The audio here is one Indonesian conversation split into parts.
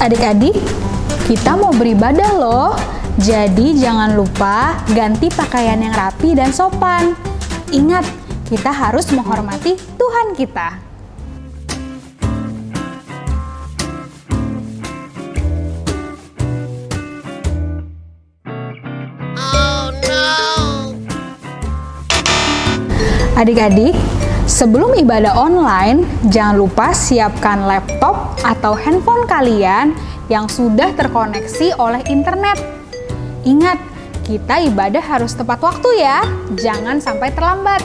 Adik-adik, kita mau beribadah loh. Jadi jangan lupa ganti pakaian yang rapi dan sopan. Ingat, kita harus menghormati Tuhan kita. Adik-adik, sebelum ibadah online, jangan lupa siapkan laptop atau handphone kalian yang sudah terkoneksi oleh internet. Ingat, kita ibadah harus tepat waktu ya, jangan sampai terlambat.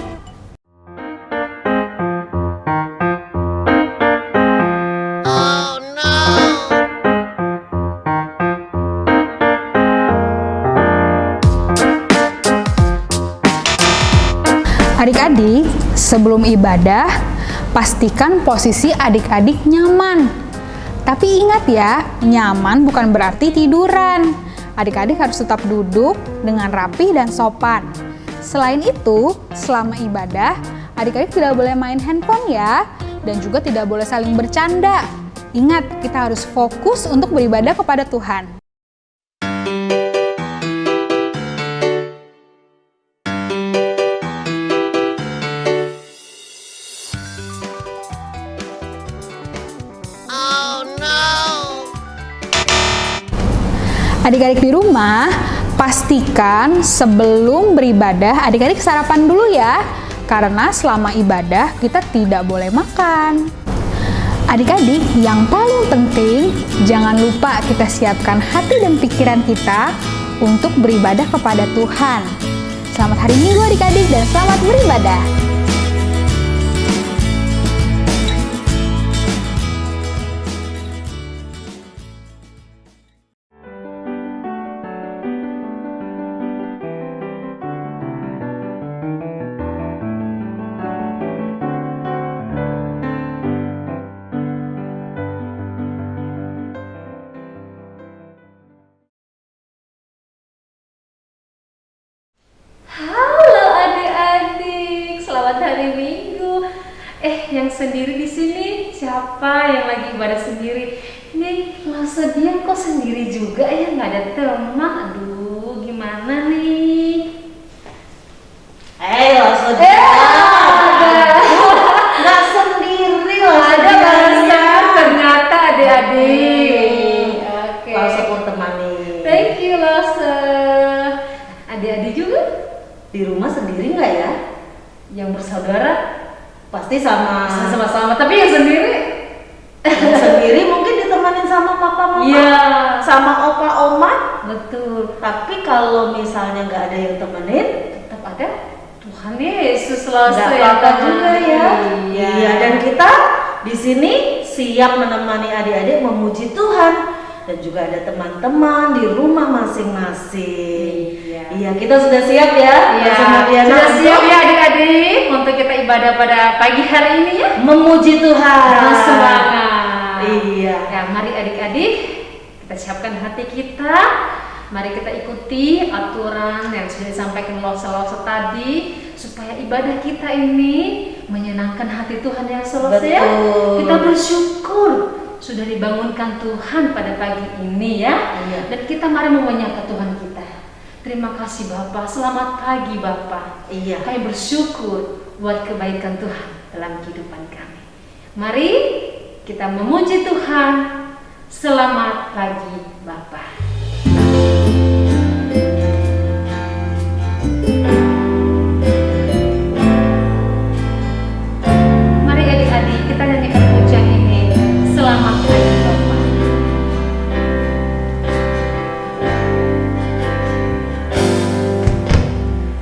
Adik-adik, sebelum ibadah, pastikan posisi adik-adik nyaman. Tapi ingat ya, nyaman bukan berarti tiduran. Adik-adik harus tetap duduk dengan rapi dan sopan. Selain itu, selama ibadah, adik-adik tidak boleh main handphone ya, dan juga tidak boleh saling bercanda. Ingat, kita harus fokus untuk beribadah kepada Tuhan. Adik-adik di rumah, pastikan sebelum beribadah adik-adik sarapan dulu ya, karena selama ibadah kita tidak boleh makan. Adik-adik, yang paling penting, jangan lupa kita siapkan hati dan pikiran kita untuk beribadah kepada Tuhan. Selamat hari Minggu adik-adik dan selamat beribadah. Yang sendiri di sini siapa yang lagi ibadah sendiri? Ini masa dia kok sendiri juga ya, nggak ada teman. Aduh, gimana nih? Masa dia nggak sendiri loh. Ada balasan ternyata adik-adik. Oke. Langsung pun temani. Thank you Lase. Adik-adik juga Di rumah sendiri nggak ya? yang bersaudara? Pasti sama-sama, tapi yang sendiri? Yang sendiri mungkin ditemanin sama papa mama, Iya, sama opa oma. betul. Tapi kalau misalnya nggak ada yang temenin, Tetap ada Tuhan Yesus Lase. nggak apa-apa juga ya. Iya. Iya, dan kita di sini siap menemani adik-adik memuji Tuhan. Dan juga ada teman-teman di rumah masing-masing. Iya, kita sudah siap ya. Iya, sudah siap ya adik-adik untuk kita ibadah pada pagi hari ini ya. Memuji Tuhan. Semangat. Iya. Ya, mari adik-adik kita siapkan hati kita. Mari kita ikuti aturan yang sudah disampaikan Lose tadi supaya ibadah kita ini menyenangkan hati Tuhan yang selesai ya. Kita bersyukur sudah dibangunkan Tuhan pada pagi ini ya. Iya. Dan kita mari menyapa Tuhan kita. Terima kasih Bapak, selamat pagi Bapak. Iya. Kami bersyukur buat kebaikan Tuhan dalam kehidupan kami. Mari kita memuji Tuhan. Selamat pagi Bapak. Mari adik-adik kita nyanyikan pujian ini. Selamat pagi Bapak.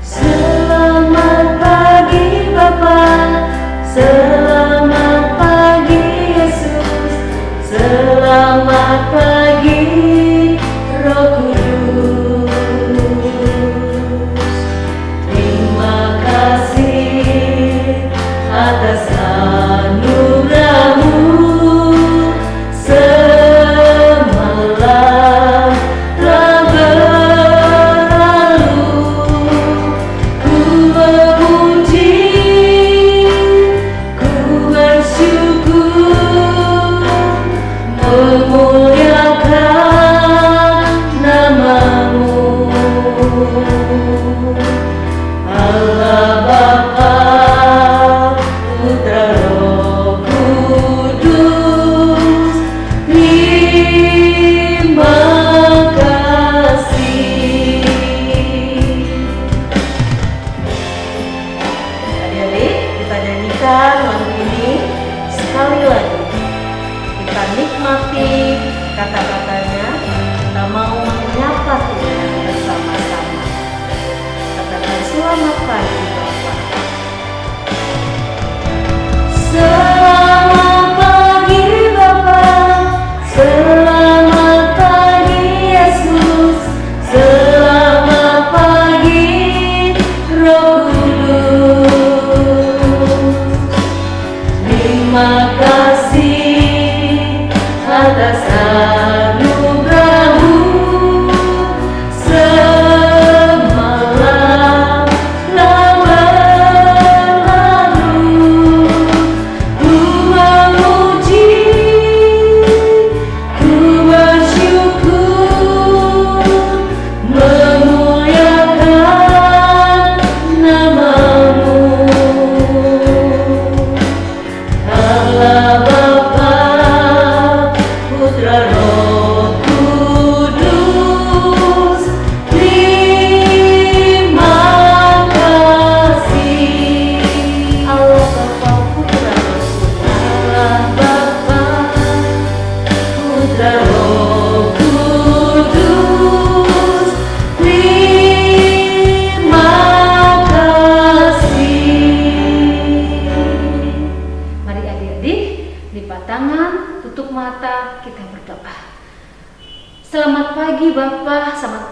Selamat pagi Bapa, selamat pagi Yesus, selamat pagi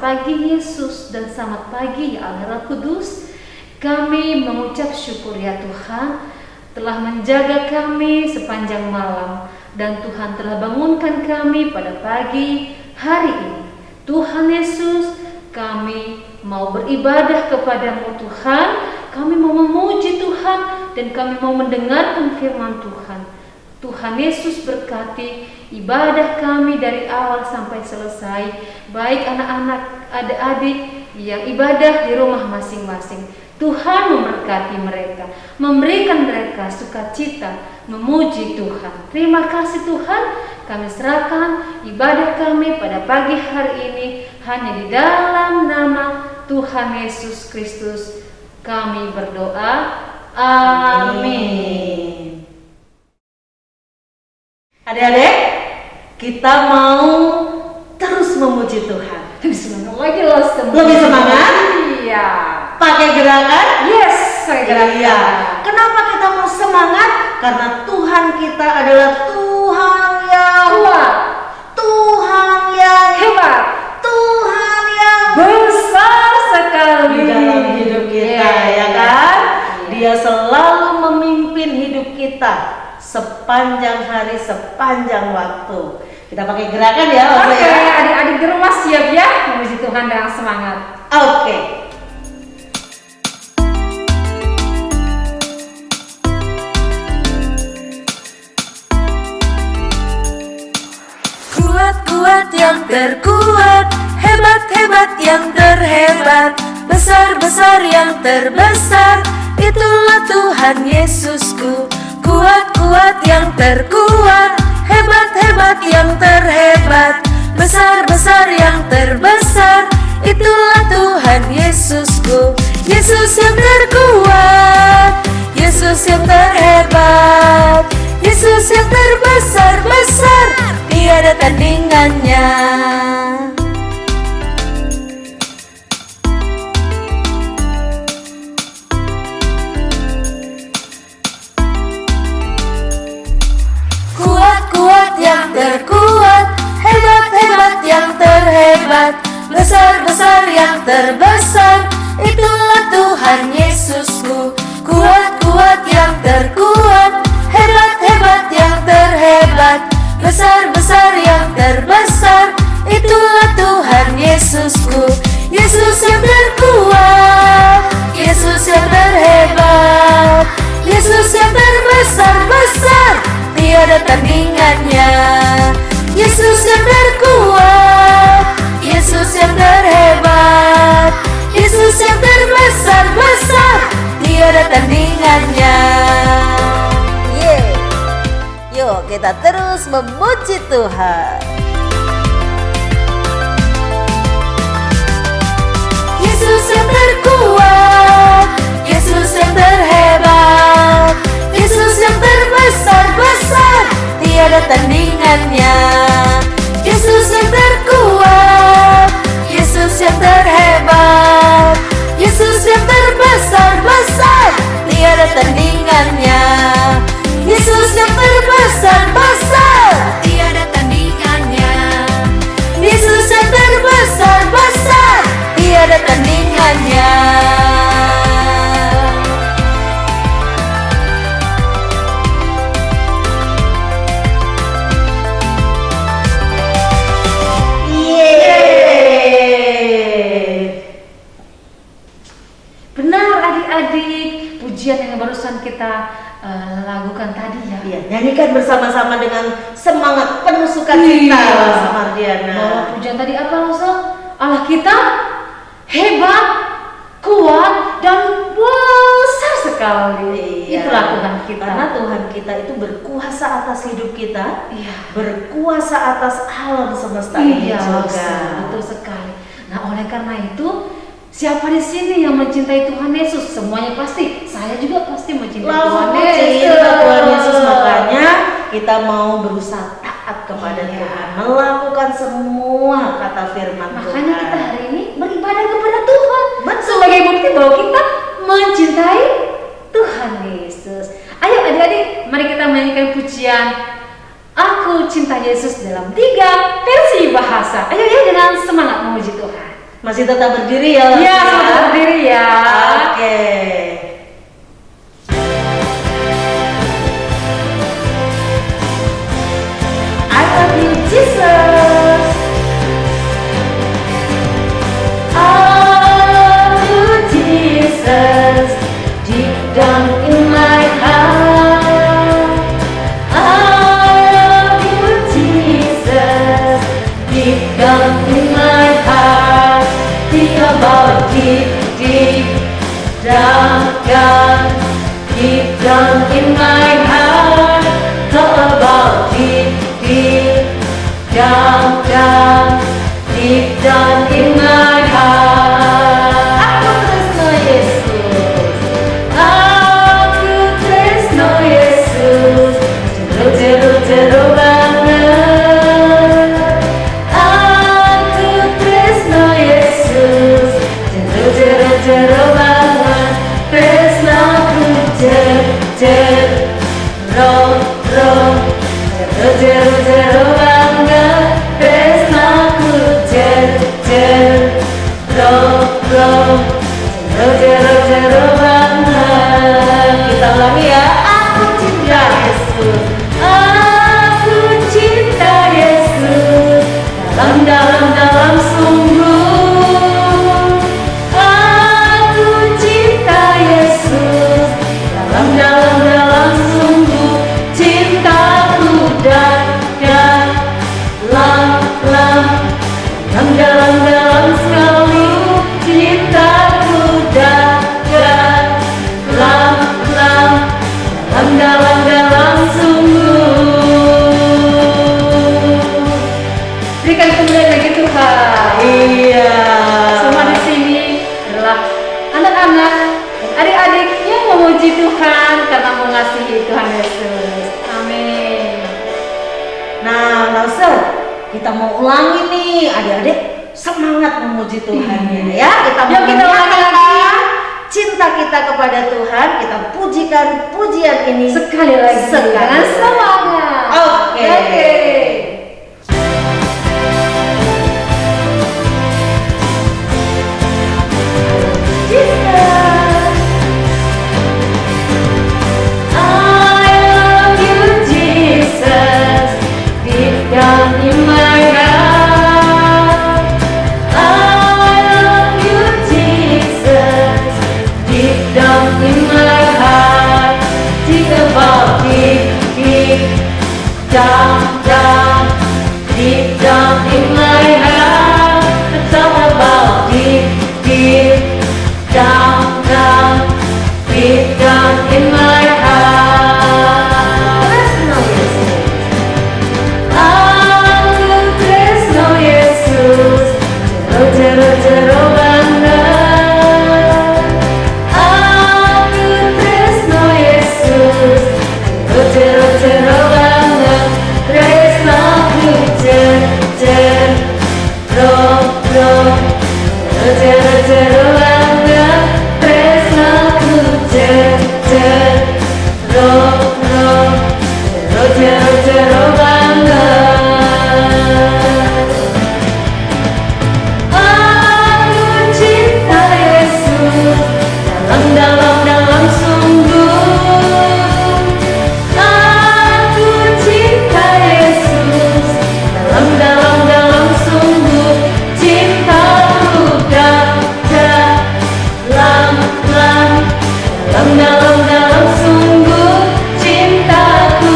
selamat pagi Yesus dan selamat pagi ya Allah Roh Kudus. Kami mengucap syukur ya Tuhan telah menjaga kami sepanjang malam dan Tuhan telah bangunkan kami pada pagi hari ini. Tuhan Yesus, kami mau beribadah kepadamu Tuhan, kami mau memuji Tuhan dan kami mau mendengarkan firman Tuhan. Tuhan Yesus berkati ibadah kami dari awal sampai selesai, baik anak-anak, adik-adik yang ibadah di rumah masing-masing. Tuhan memberkati mereka, memberikan mereka sukacita, memuji Tuhan. Terima kasih Tuhan, kami serahkan ibadah kami pada pagi hari ini hanya di dalam nama Tuhan Yesus Kristus. Kami berdoa, amin. Adik-adik, kita mau terus memuji Tuhan. Lebih semangat lagi loh semua. Lebih semangat? Iya. Pakai gerakan? Yes, saya gerakan. Iya. Kenapa kita mau semangat? Karena Tuhan kita adalah Tuhan yang Kuat, Tuhan yang hebat, Tuhan yang besar sekali di dalam hidup kita, ya kan? Dia selalu memimpin hidup kita sepanjang hari, sepanjang waktu. Kita pakai gerakan ya, Oke, ya. adik-adik di rumah siap ya memuji Tuhan dengan semangat. Oke. Kuat-kuat yang terkuat, hebat-hebat yang terhebat, besar-besar yang terbesar, itulah Tuhan Yesusku. Kuat-kuat yang terkuat, hebat-hebat yang terhebat, besar-besar yang terbesar, itulah Tuhan Yesusku. Yesus yang terkuat, Yesus yang terhebat, Yesus yang terbesar-besar, tiada tandingannya. Kuat-kuat yang terkuat, hebat-hebat yang terhebat, besar-besar yang terbesar, itulah Tuhan Yesusku. Kuat-kuat yang terkuat, hebat-hebat yang terhebat, besar-besar yang terbesar, itulah Tuhan Yesusku. Yesus yang terkuat, Yesus yang terhebat, Yesus yang terbesar-besar, tiada tandingannya. Yesus yang terkuat, Yesus yang terhebat, Yesus yang terbesar-besar, tiada tandingannya. Yuk kita terus memuji Tuhan. Yesus yang terkuat, Yesus yang terhebat, Yesus yang terbesar-besar, tiada tandingannya. Yesus yang terkuat, Yesus yang terhebat, Yesus yang terbesar-besar, tiada tandingannya. Yesus yang terbesar-besar, tiada tandingannya. Yesus yang terbesar-besar, tiada tandingannya. Benar adik-adik, pujian yang barusan kita lakukan tadi ya. Iya, nyanyikan bersama-sama dengan semangat penuh sukacita, Mardiana. Bahwa pujian tadi apa Rosa? Allah kita hebat, kuat dan besar sekali. Iya. Itulah Tuhan kita. Karena Tuhan kita itu berkuasa atas hidup kita, Iya. berkuasa atas alam semesta ini Iya, juga. Rosa, betul sekali. Nah, oleh karena itu, siapa di sini yang mencintai Tuhan Yesus? Semuanya pasti. Saya juga pasti mencintai Tuhan Langsung Yesus. cinta Tuhan Yesus, makanya kita mau berusaha taat kepada Iya. Tuhan, melakukan semua kata firman Makanya Tuhan. kita hari ini beribadah kepada Tuhan. Betul. Sebagai bukti bahwa kita mencintai Tuhan Yesus. Ayo adik-adik, mari kita menyanyikan pujian Aku Cinta Yesus dalam 3 versi bahasa. Ayo ya dengan semangat memuji Tuhan. Masih tetap berdiri ya? Iya, selamat berdiri ya. Oke. I love you, Jesus. Oh, Jesus, deep down in my heart. I love you, Jesus, deep down in my heart. Think about deep, deep down, down, deep down in my heart. Talk about deep, deep down, down, deep down in my heart. Aku tresno Yesus, aku tresno Yesus, jero-jero banget. Aku tresno Yesus, jero banget. Tresnaku jero banget. Tresnaku jero banget. Kita ulangi ya. Aku cinta Yesus, aku cinta Yesus, dalam sungguh. Aku cinta Yesus, dalam sungguh. Cintaku dalam sekali. Cintaku dalam sungguh. Berikan kemuliaan bagi Tuhan. Iya. Semua di sini adalah anak-anak dan adik-adik yang memuji Tuhan karena mengasihi Tuhan Yesus. Amin. Nah, Lauser, kita mau ulangi nih, adik-adik semangat memuji Tuhan ya. Kita Yuk kita ulangi lagi. Cinta kita kepada Tuhan, kita pujikan pujian ini Sekali lagi dengan semangat. Oke. Down, down, deep down in my heart. It's all about deep, deep down, down, deep down in my heart. Aku tresno Yesus, jero banget. Aku tresno Yesus, jero banget. Tresnaku jero banget. Tresnaku jero banget. Aku cinta Yesus, dalam sungguh. Aku cinta Yesus, dalam sungguh. Cintaku dalam sungguh. Cintaku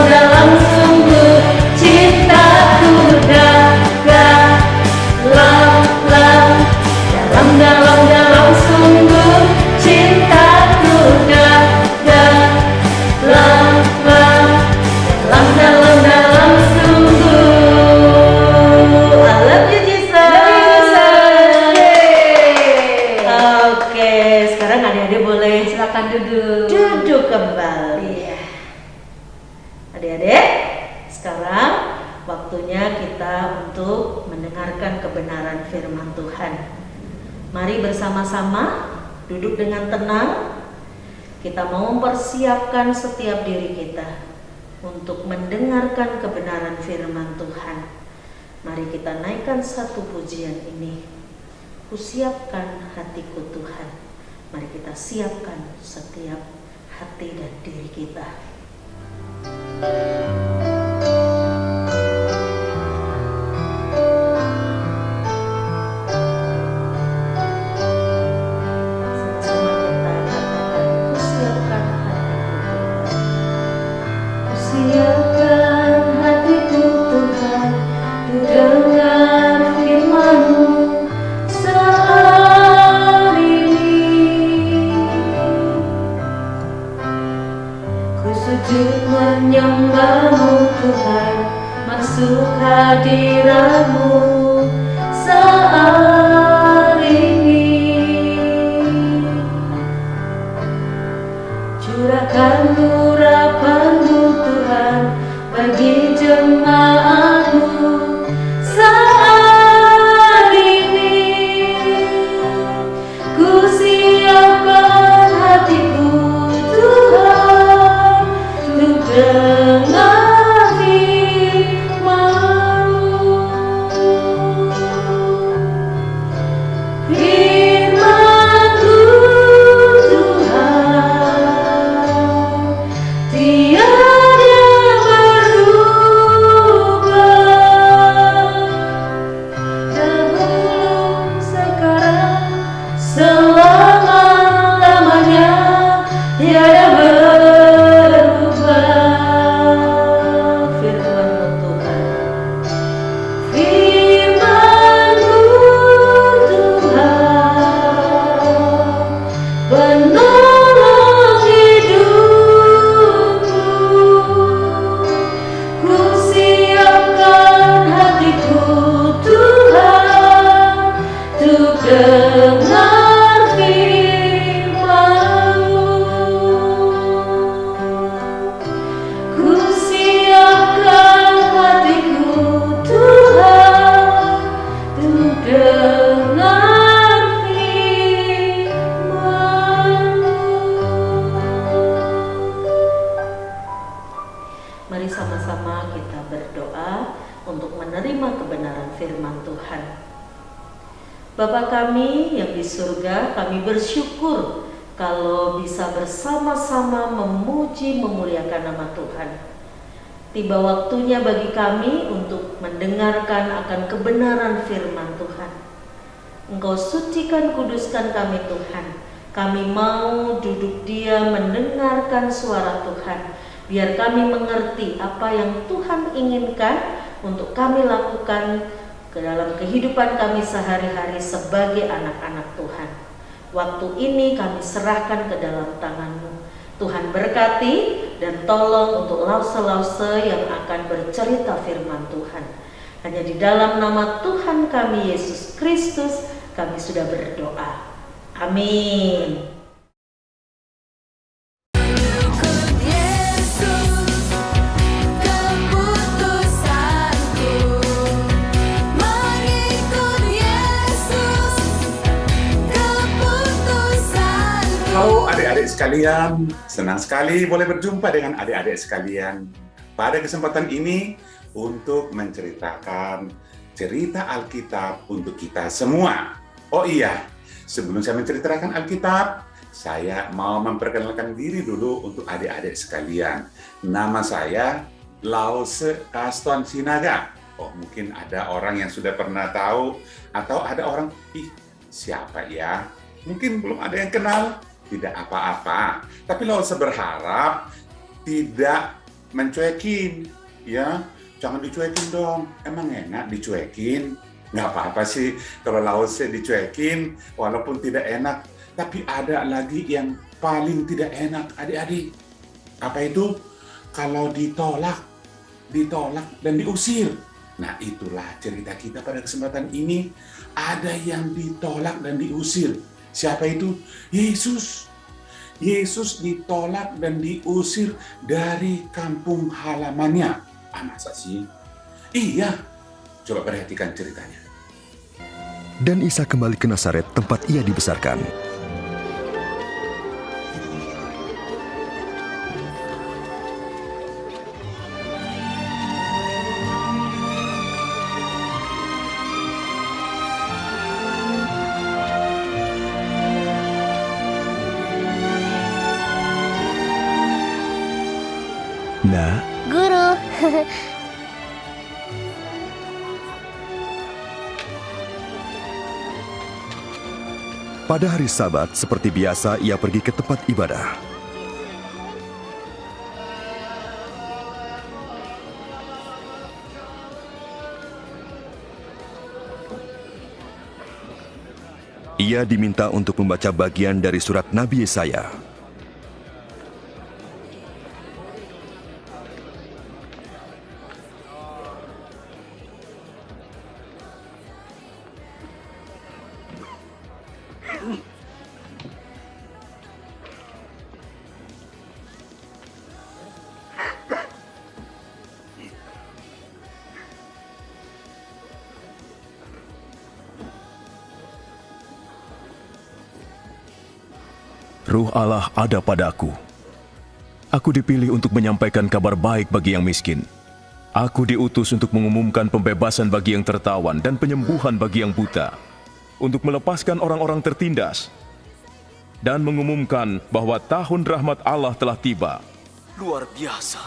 dalam sungguh. Cintaku dalam sungguh. Cintaku dalam sungguh. I love you, Jesus. Oke, sekarang adik-adik boleh Silakan duduk. duduk kembali. Adik-adik, sekarang waktunya kita untuk mendengarkan kebenaran firman Tuhan. Mari bersama-sama duduk dengan tenang. Kita mau mempersiapkan setiap diri kita. untuk mendengarkan kebenaran firman Tuhan. Mari kita naikkan satu pujian ini. Kusiapkan hatiku Tuhan. Mari kita siapkan setiap hati dan diri kita. Menyembahmu Tuhan, masuk hadiratmu saat ini. Curahkan urapan-Mu Tuhan bagi jemaat-Mu saat ini. Ku siapkan hatiku Tuhan untuk dengar firman-Mu. Firman-Mu Tuhan tiada berubah, dahulu sekarang selama-lamanya tiada berubah. Firman-Mu Tuhan. Firman-Mu Tuhan penolong hidupku. Ku siapkan hatiku Tuhan untuk dengar firman-Mu. Ku siapkan hatiku Tuhan untuk dengar firman-Mu. Mari sama-sama kita berdoa untuk menerima kebenaran firman Tuhan. Bapa kami yang di surga, kami bersyukur kalau bisa bersama-sama memuji memuliakan nama Tuhan. Tiba waktunya bagi kami untuk mendengarkan akan kebenaran firman Tuhan. Engkau sucikan, kuduskan kami Tuhan. Kami mau duduk diam mendengarkan suara Tuhan. Biar kami mengerti apa yang Tuhan inginkan untuk kami lakukan ke dalam kehidupan kami sehari-hari sebagai anak-anak Tuhan. Waktu ini kami serahkan ke dalam tangan-Mu. Tuhan berkati dan tolong untuk lause-lause yang akan bercerita firman Tuhan. Hanya di dalam nama Tuhan kami Yesus Kristus kami sudah berdoa. Amin. Halo adik-adik sekalian, senang sekali boleh berjumpa dengan adik-adik sekalian pada kesempatan ini untuk menceritakan cerita Alkitab untuk kita semua. Oh iya, sebelum saya menceritakan Alkitab, saya mau memperkenalkan diri dulu untuk adik-adik sekalian. Nama saya Lause Kaston Sinaga. Oh, mungkin ada orang yang sudah pernah tahu, atau ada orang, siapa ya? Mungkin belum ada yang kenal. Tidak apa-apa, tapi Lause berharap tidak mencuekin, ya. Jangan dicuekin dong, emang enak dicuekin? Nggak apa-apa sih kalau Lause dicuekin, walaupun tidak enak. Tapi ada lagi yang paling tidak enak, adik-adik. Apa itu? Kalau ditolak dan diusir. Nah, itulah cerita kita pada kesempatan ini. Ada yang ditolak dan diusir. Siapa itu? Yesus. Yesus ditolak dan diusir dari kampung halamannya. Masa sih? Iya. Coba perhatikan ceritanya. Dan Isa kembali ke Nazaret, tempat ia dibesarkan. Nak? Guru. Pada hari Sabat, seperti biasa, ia pergi ke tempat ibadah. Ia diminta untuk membaca bagian dari surat Nabi Yesaya. Ruh Allah ada padaku. Aku dipilih untuk menyampaikan kabar baik bagi yang miskin. Aku diutus untuk mengumumkan pembebasan bagi yang tertawan dan penyembuhan bagi yang buta, untuk melepaskan orang-orang tertindas, dan mengumumkan bahwa tahun rahmat Allah telah tiba. Luar biasa.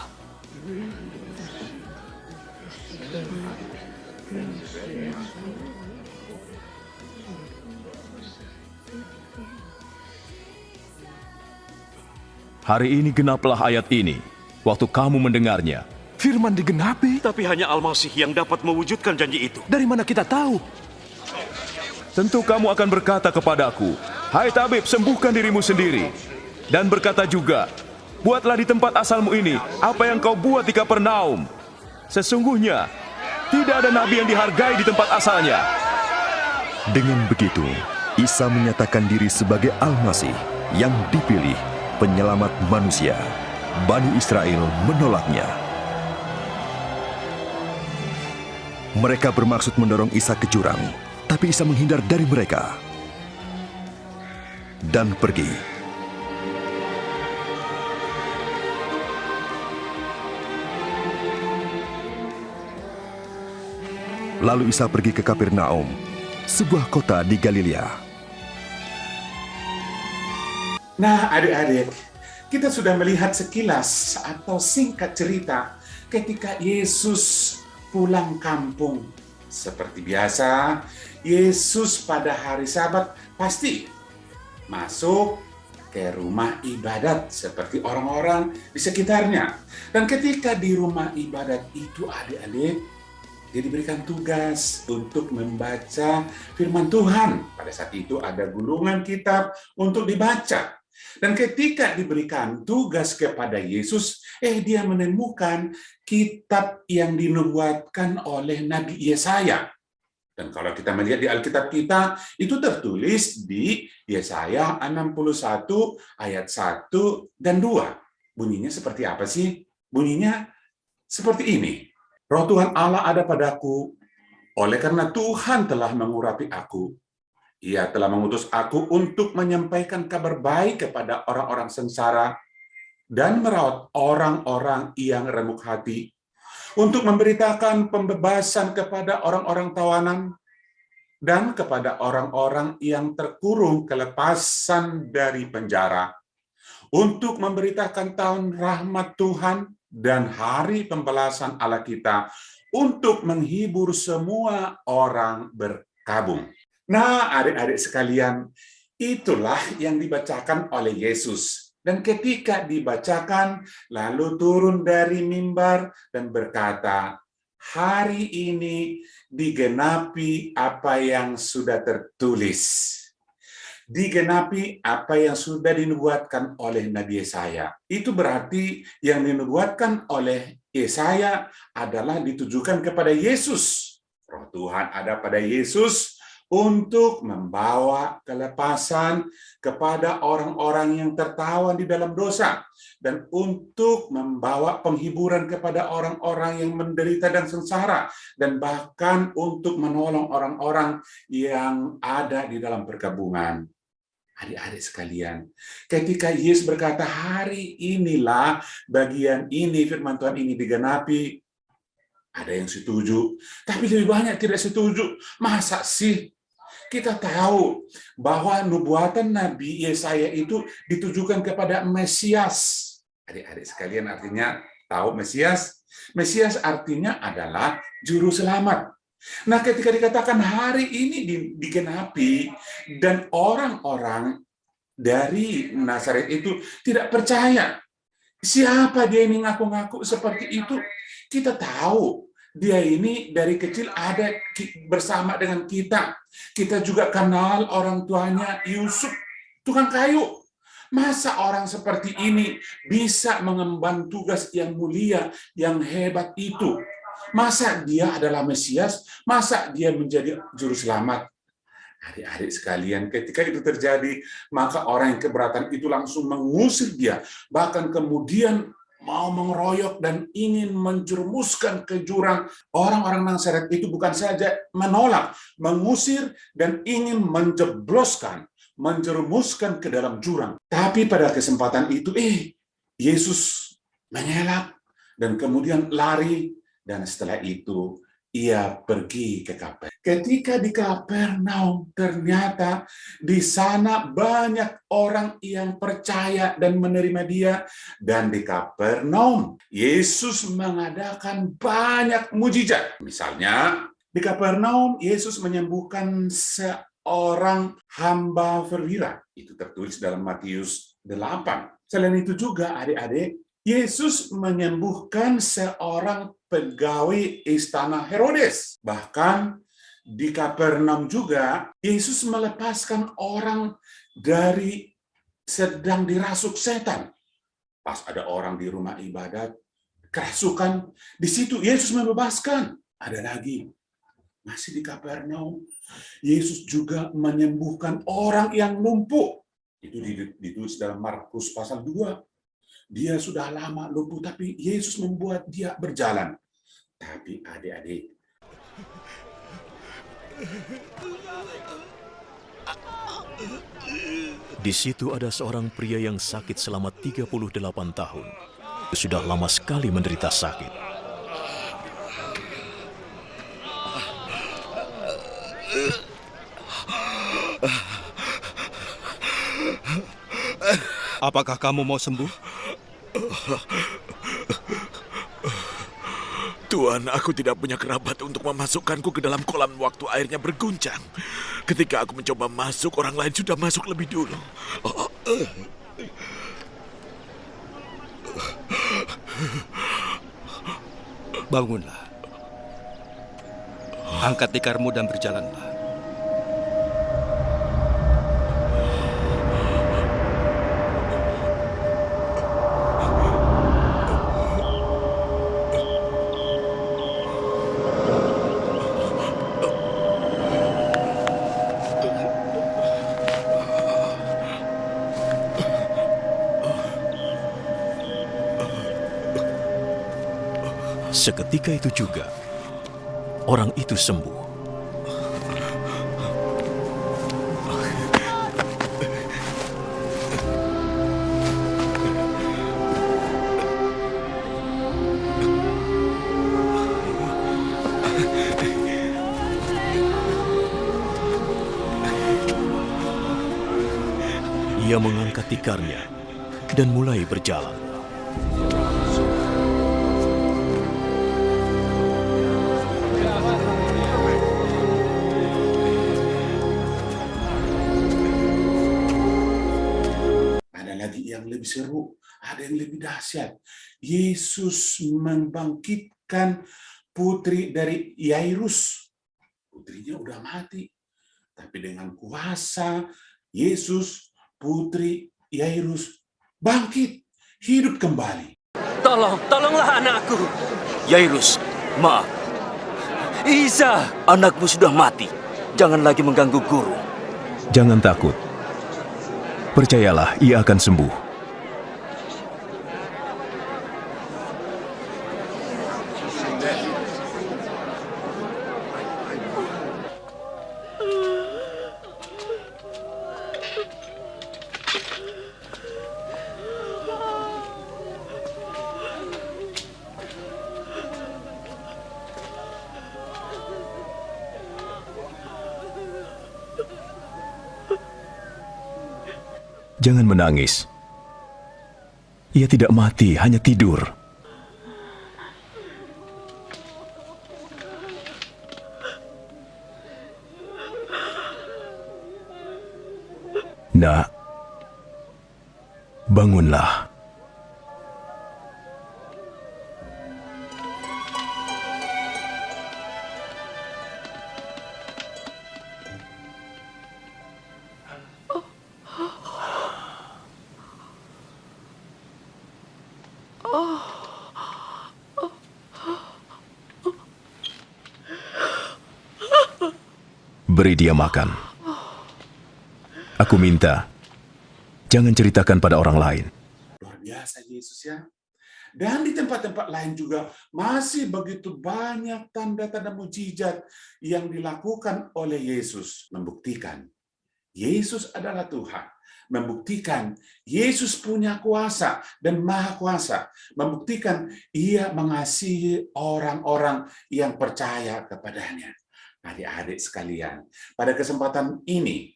Hari ini genaplah ayat ini, waktu kamu mendengarnya. Firman digenapi. Tapi hanya Al-Masih yang dapat mewujudkan janji itu. Dari mana kita tahu? Tentu kamu akan berkata kepadaku, "Hai tabib, sembuhkan dirimu sendiri." Dan berkata juga, "Buatlah di tempat asalmu ini apa yang kau buat di Kapernaum." Sesungguhnya, tidak ada nabi yang dihargai di tempat asalnya. Dengan begitu, Isa menyatakan diri sebagai Al-Masih yang dipilih, penyelamat manusia. Bani Israel menolaknya. Mereka bermaksud mendorong Isa ke jurang, tapi Isa menghindar dari mereka dan pergi. Lalu Isa pergi ke Kapernaum, sebuah kota di Galilea. Nah, adik-adik, kita sudah melihat sekilas atau singkat cerita ketika Yesus pulang kampung. Seperti biasa, Yesus pada hari Sabat pasti masuk ke rumah ibadat seperti orang-orang di sekitarnya. Dan ketika di rumah ibadat itu, adik-adik, dia diberikan tugas untuk membaca firman Tuhan. Pada saat itu ada gulungan kitab untuk dibaca. Dan ketika diberikan tugas kepada Yesus, dia menemukan kitab yang dinubuatkan oleh Nabi Yesaya. Dan kalau kita melihat di Alkitab kita, itu tertulis di Yesaya 61 ayat 1 dan 2. Bunyinya seperti apa sih? Bunyinya seperti ini. Roh Tuhan Allah ada padaku, oleh karena Tuhan telah mengurapi aku. Ia telah mengutus aku untuk menyampaikan kabar baik kepada orang-orang sengsara dan merawat orang-orang yang remuk hati, untuk memberitakan pembebasan kepada orang-orang tawanan dan kepada orang-orang yang terkurung kelepasan dari penjara, untuk memberitakan tahun rahmat Tuhan dan hari pembalasan Allah kita, untuk menghibur semua orang berkabung. Nah, adik-adik sekalian, itulah yang dibacakan oleh Yesus. Dan ketika dibacakan, lalu turun dari mimbar dan berkata, hari ini digenapi apa yang sudah tertulis. Digenapi apa yang sudah dinubuatkan oleh Nabi Yesaya. Itu berarti yang dinubuatkan oleh Yesaya adalah ditujukan kepada Yesus. Roh Tuhan ada pada Yesus untuk membawa kelepasan kepada orang-orang yang tertawan di dalam dosa, dan untuk membawa penghiburan kepada orang-orang yang menderita dan sengsara, dan bahkan untuk menolong orang-orang yang ada di dalam perkabungan. Adik-adik sekalian, ketika Yesus berkata, hari inilah bagian ini, firman Tuhan ini digenapi, ada yang setuju, tapi lebih banyak tidak setuju. Masa sih? Kita tahu bahwa nubuatan Nabi Yesaya itu ditujukan kepada Mesias. Adik-adik sekalian, artinya Tahu Mesias? Mesias artinya adalah juru selamat. Nah, ketika dikatakan hari ini digenapi dan orang-orang dari Nazaret itu tidak percaya. Siapa dia ini ngaku-ngaku seperti itu? Kita tahu dia ini dari kecil ada bersama dengan kita. Kita juga kenal orang tuanya Yusuf, tukang kayu. Masa orang seperti ini bisa mengemban tugas yang mulia, yang hebat itu? Masa dia adalah Mesias? Masa dia menjadi juru selamat? Adik-adik sekalian, ketika itu terjadi, maka orang yang keberatan itu langsung mengusir dia, bahkan kemudian mau mengeroyok dan ingin menjerumuskan ke jurang. Orang-orang Nazaret itu bukan saja menolak, mengusir, dan ingin menjerumuskan ke dalam jurang. Tapi pada kesempatan itu, Yesus mengelak dan kemudian lari, dan setelah itu ia pergi ke Kapernaum. Ketika di Kapernaum, ternyata di sana banyak orang yang percaya dan menerima dia. Dan di Kapernaum, Yesus mengadakan banyak mujizat. Misalnya, di Kapernaum, Yesus menyembuhkan seorang hamba perwira. Itu tertulis dalam Matius 8. Selain itu juga, adik-adik, Yesus menyembuhkan seorang pegawai istana Herodes. Bahkan di Kapernaum juga, Yesus melepaskan orang dari sedang dirasuk setan. Pas ada orang di rumah ibadat, kerasukan, di situ Yesus membebaskan. Ada lagi, masih di Kapernaum, Yesus juga menyembuhkan orang yang lumpuh. Itu ditulis dalam Markus pasal 2. Dia sudah lama lumpuh, tapi Yesus membuat dia berjalan. Tapi adik-adik, di situ ada seorang pria yang sakit selama 38 tahun. Sudah lama sekali menderita sakit. Apakah kamu mau sembuh? Tuhan, aku tidak punya kerabat untuk memasukkanku ke dalam kolam waktu airnya berguncang. Ketika aku mencoba masuk, orang lain sudah masuk lebih dulu. Bangunlah. Angkat tikarmu dan berjalanlah. Seketika itu juga, orang itu sembuh. Ia mengangkat tikarnya dan mulai berjalan. yang lebih seru, ada yang lebih dahsyat. Yesus membangkitkan putri dari Yairus. Putrinya udah mati. Tapi dengan kuasa Yesus, putri Yairus bangkit, hidup kembali. Tolonglah anakku. Yairus, maaf. Isa, anakmu sudah mati. Jangan lagi mengganggu guru. Jangan takut. Percayalah, ia akan sembuh. Jangan menangis. Ia tidak mati, hanya tidur. Nak, bangunlah. Beri dia makan. Aku minta, jangan ceritakan pada orang lain. Luar biasa Yesus ya. Dan di tempat-tempat lain juga masih begitu banyak tanda-tanda mujizat yang dilakukan oleh Yesus, membuktikan Yesus adalah Tuhan, membuktikan Yesus punya kuasa dan maha kuasa, membuktikan Ia mengasihi orang-orang yang percaya kepadanya. Adik-adik sekalian, pada kesempatan ini,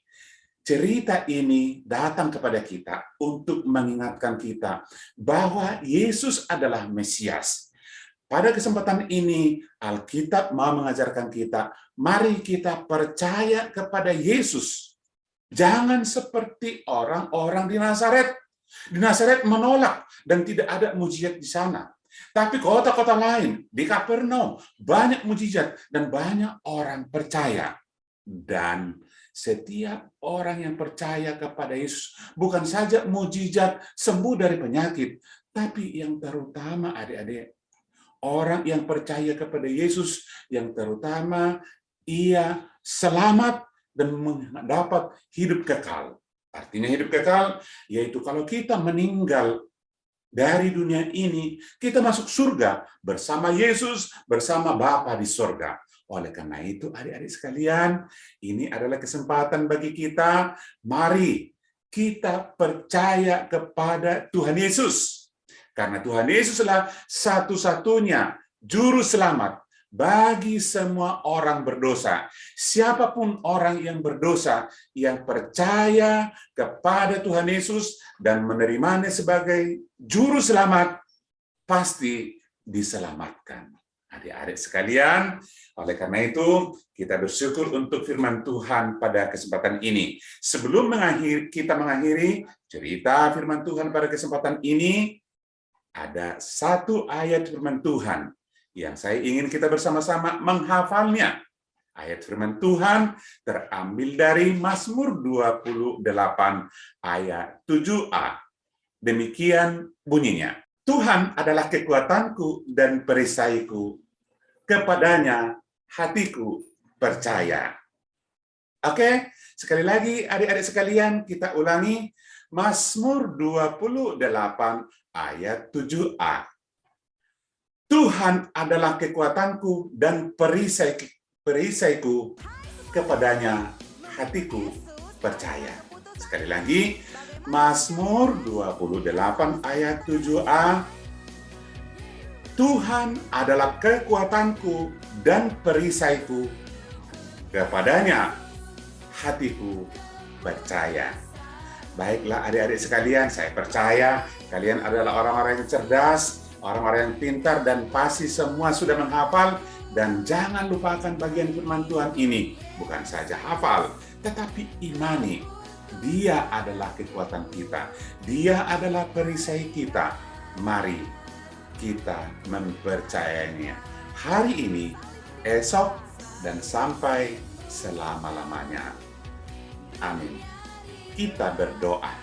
cerita ini datang kepada kita untuk mengingatkan kita bahwa Yesus adalah Mesias. Pada kesempatan ini, Alkitab mau mengajarkan kita, mari kita percaya kepada Yesus. Jangan seperti orang-orang di Nazaret. Di Nazaret menolak dan tidak ada mujizat di sana. Tapi kota-kota lain, di Kapernaum, banyak mujizat dan banyak orang percaya. Dan setiap orang yang percaya kepada Yesus, bukan saja mujizat sembuh dari penyakit, tapi yang terutama adik-adik, orang yang percaya kepada Yesus, yang terutama ia selamat dan mendapat hidup kekal. Artinya hidup kekal, yaitu kalau kita meninggal dari dunia ini, kita masuk surga bersama Yesus, bersama Bapa di surga. Oleh karena itu, adik-adik sekalian, ini adalah kesempatan bagi kita. Mari kita percaya kepada Tuhan Yesus. Karena Tuhan Yesuslah satu-satunya juru selamat bagi semua orang berdosa. Siapapun orang yang berdosa, yang percaya kepada Tuhan Yesus dan menerimanya sebagai juru selamat, pasti diselamatkan. Adik-adik sekalian, oleh karena itu kita bersyukur untuk firman Tuhan pada kesempatan ini. Sebelum kita mengakhiri cerita firman Tuhan pada kesempatan ini, ada satu ayat firman Tuhan yang saya ingin kita bersama-sama menghafalnya. Ayat firman Tuhan terambil dari Mazmur 28 ayat 7a. Demikian bunyinya. Tuhan adalah kekuatanku dan perisaiku. Kepadanya hatiku percaya. Oke, sekali lagi adik-adik sekalian kita ulangi. Mazmur 28 ayat 7a. Tuhan adalah kekuatanku dan perisaiku, kepadanya hatiku percaya. Sekali lagi, Mazmur 28 ayat 7a. Tuhan adalah kekuatanku dan perisaiku, kepadanya hatiku percaya. Baiklah adik-adik sekalian, saya percaya kalian adalah orang-orang yang cerdas, orang-orang yang pintar, dan pasti semua sudah menghafal. Dan jangan lupakan bagian firman Tuhan ini. Bukan saja hafal, tetapi imani. Dia adalah kekuatan kita. Dia adalah perisai kita. Mari kita mempercayainya. Hari ini, esok, dan sampai selama-lamanya. Amin. Kita berdoa.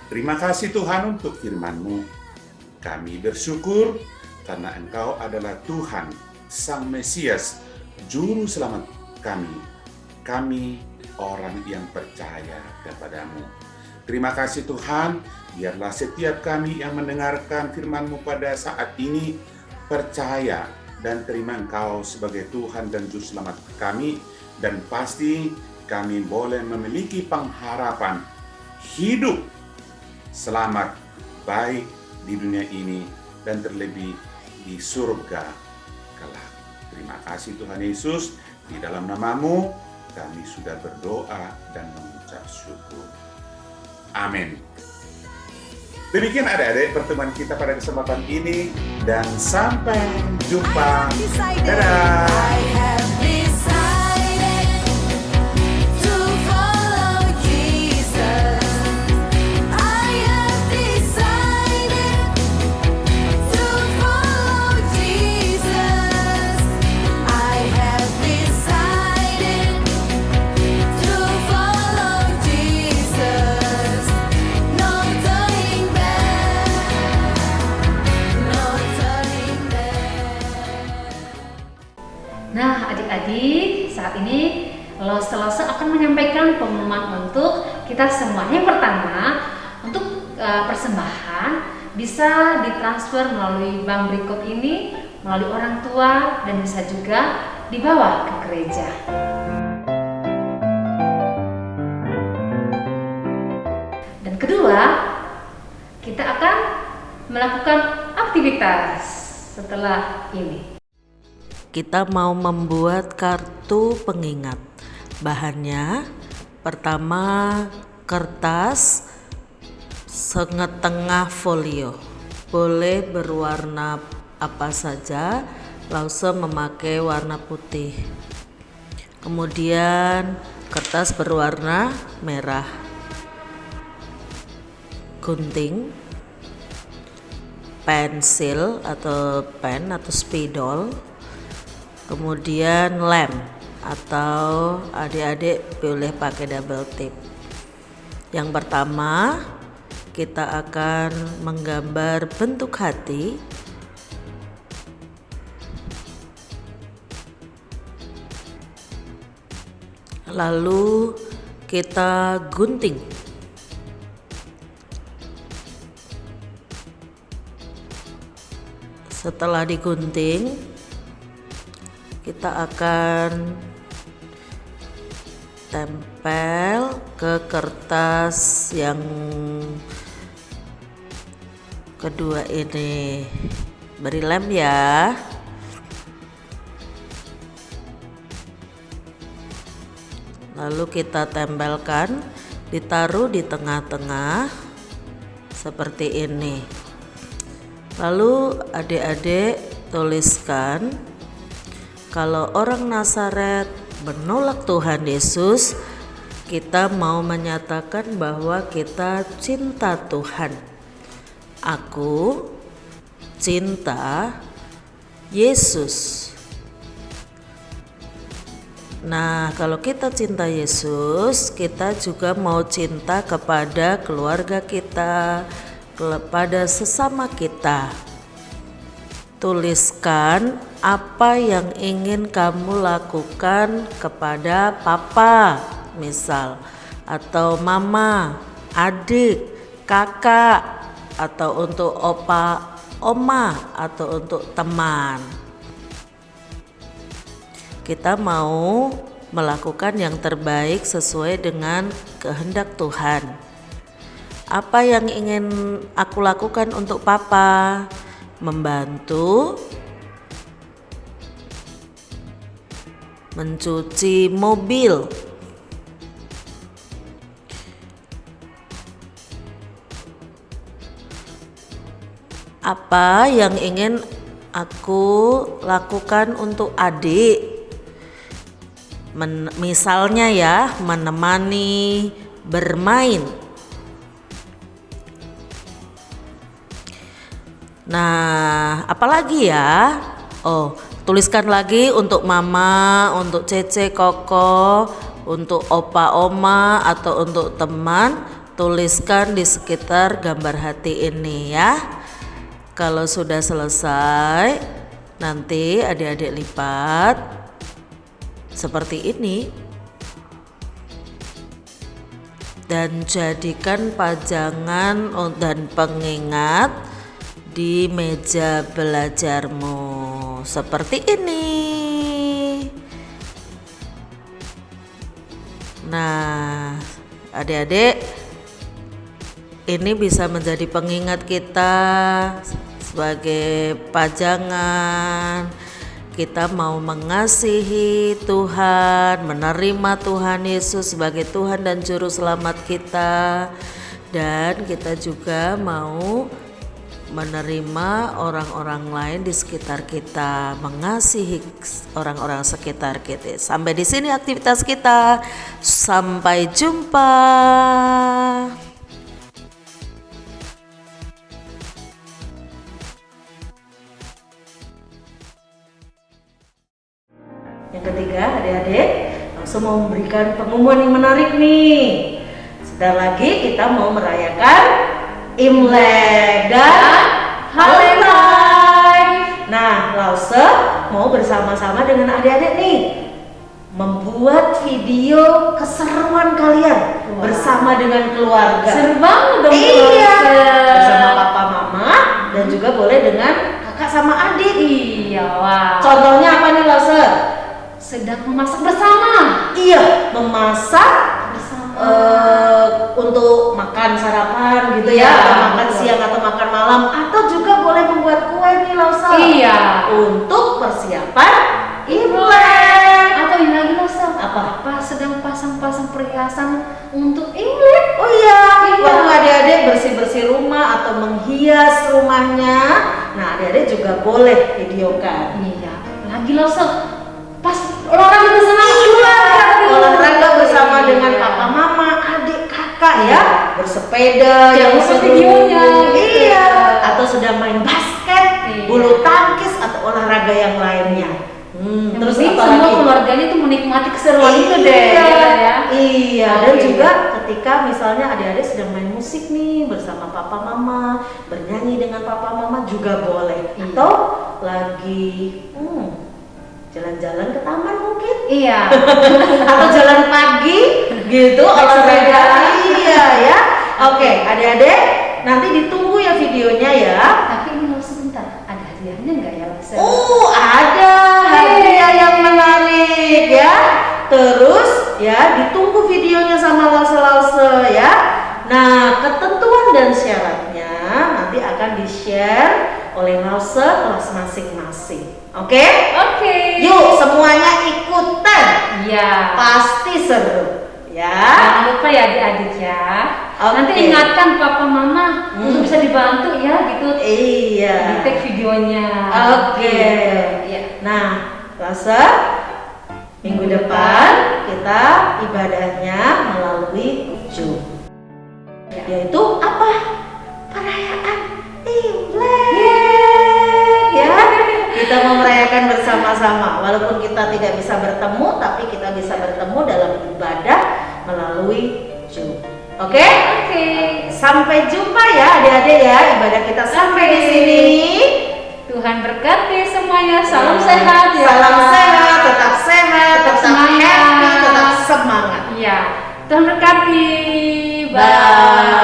Terima kasih Tuhan untuk firman-Mu. Kami bersyukur karena Engkau adalah Tuhan, Sang Mesias, Juru Selamat kami. Kami orang yang percaya kepadamu. Terima kasih Tuhan, biarlah setiap kami yang mendengarkan firman-Mu pada saat ini percaya dan terima Engkau sebagai Tuhan dan Juru Selamat kami. Dan pasti kami boleh memiliki pengharapan hidup selamat baik di dunia ini dan terlebih di surga kelak. Terima kasih Tuhan Yesus, di dalam nama-Mu kami sudah berdoa dan mengucap syukur. Amin. Demikian adik-adik pertemuan kita pada kesempatan ini, dan sampai jumpa. Dadah. Nah, adik-adik, saat ini Lose akan menyampaikan pengumuman untuk kita semua. Yang pertama, untuk persembahan bisa ditransfer melalui bank berikut ini, melalui orang tua, dan bisa juga dibawa ke gereja. Dan kedua, kita akan melakukan aktivitas setelah ini. Kita mau membuat kartu pengingat. Bahannya pertama kertas setengah folio. Boleh berwarna apa saja, Lause memakai warna putih. Kemudian kertas berwarna merah. Gunting, pensil atau pen atau spidol, kemudian lem atau adik-adik boleh pakai double tip. Yang pertama, kita akan menggambar bentuk hati. Lalu kita gunting. Setelah digunting, kita akan tempel ke kertas yang kedua ini. Beri lem ya. Lalu kita tempelkan, ditaruh di tengah-tengah seperti ini. Lalu adik-adik tuliskan, kalau orang Nazaret menolak Tuhan Yesus, kita mau menyatakan bahwa kita cinta Tuhan. Aku cinta Yesus. Nah, kalau kita cinta Yesus, kita juga mau cinta kepada keluarga kita, kepada sesama kita. Tuliskan apa yang ingin kamu lakukan kepada papa, misal, atau mama, adik, kakak, atau untuk opa, oma, atau untuk teman. Kita mau melakukan yang terbaik sesuai dengan kehendak Tuhan. Apa yang ingin aku lakukan untuk papa? Membantu mencuci mobil. Apa yang ingin aku lakukan untuk adik? Misalnya ya, menemani bermain. Nah, apalagi ya? Oh, tuliskan lagi untuk mama, untuk Cece, Koko, untuk opa, oma, atau untuk teman. Tuliskan di sekitar gambar hati ini ya. Kalau sudah selesai, nanti adik-adik lipat seperti ini dan jadikan pajangan dan pengingat di meja belajarmu seperti ini. Nah, adik-adik, ini bisa menjadi pengingat kita sebagai pajangan. Kita mau mengasihi Tuhan, menerima Tuhan Yesus sebagai Tuhan dan Juru Selamat kita, dan kita juga mau menerima orang-orang lain di sekitar kita, mengasihi orang-orang sekitar kita. Sampai di sini aktivitas kita. Sampai jumpa. Yang ketiga, adik-adik langsung mau memberikan pengumuman yang menarik nih. Sebentar lagi kita mau merayakan Imlek dan Halloween. Nah, Nah, Lause mau bersama-sama dengan adik-adik nih membuat video keseruan kalian bersama dengan keluarga. Seru banget dong. Iya, bersama papa mama dan juga boleh dengan kakak sama adik. Iya, wah. Contohnya apa nih Lause? Sedang memasak bersama. Iya, memasak Bersama. untuk makan sarapan gitu ya, Iya, atau makan betul. siang atau makan malam, atau juga boleh membuat kue nih Lause. Iya. Untuk persiapan Imlek. Atau ini lagi loh, Sal. Apa? Pas sedang pasang-pasang perhiasan untuk Imlek. Oh iya, waktu adik-adik bersih-bersih rumah atau menghias rumahnya, nah adik-adik juga boleh videokan. Iya. Lagi loh, Sal. Pas olahraga bersama Olahraga bersama dengan papa mama, adik kakak ya, bersepeda, Jangan lupa seru. videonya, gitu Iya, ya. atau sedang main basket, Iya. bulu tangkis atau olahraga yang lainnya. Terus Terus apa semua lagi? keluarganya tuh menikmati keseruan itu deh. Iya, Ya. iya. Dan Oke. juga ketika misalnya adik-adik sedang main musik nih bersama papa mama, bernyanyi dengan papa mama juga boleh. Iya. Atau lagi jalan-jalan ke taman mungkin, Iya. atau jalan pagi gitu, olahraga. Iya ya. Oke, adik-adik nanti ditunggu ya videonya ya. Tapi ini loh sebentar, ada hadiahnya nggak ya, Sal? Ada hadiah yang menarik ya. Terus ya ditunggu videonya sama Lause ya. Nah, ketentuan dan syaratnya nanti akan di-share oleh Lause kelas masing-masing. Oke? Oke. Yuk semuanya ikutan. Iya. Pasti seru ya. Jangan lupa ya adik-adik ya. Oke. Nanti ingatkan papa mama untuk bisa dibantu ya gitu. Iya. Di tag videonya. Oke. Iya. Nah, Lause, minggu depan kita ibadahnya melalui ujung, yaitu apa? Perayaan Imlek. Ya, kita merayakan bersama-sama. Walaupun kita tidak bisa bertemu, tapi kita bisa bertemu dalam ibadah melalui ujung. Oke? Oke. Sampai jumpa ya adik-adik ya. Ibadah kita sampai di sini. Tuhan berkati semuanya. Salam sehat ya. Salam sehat, tetap sehat, tetap semangat. happy, tetap semangat. Iya. Tuhan berkati. Bye.